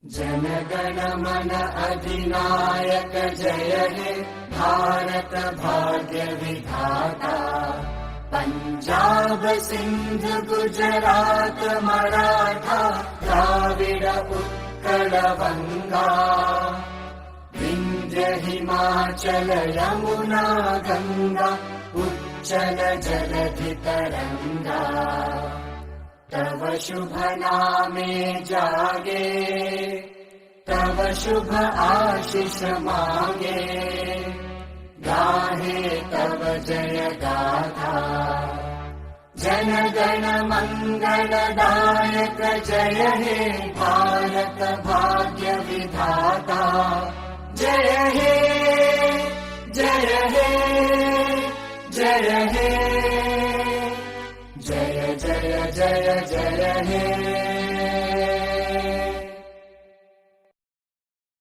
जनगण मन अधिनायक जय हे भारत भाग्य विधाता। पंजाब सिंध गुजरात मराठा द्राविड उत्कल बंगा। विंध्य हिमाचल यमुना गंगा उच्चल जलधि तरंगा। तव शुभ नामे जागे तव शुभ आशीष मांगे। गाहे तव जय गाथा जन गण मंगलदायक जय हे भारत भाग्य विधाता। जय हे जय हे जय हे जय जय जय जय हे।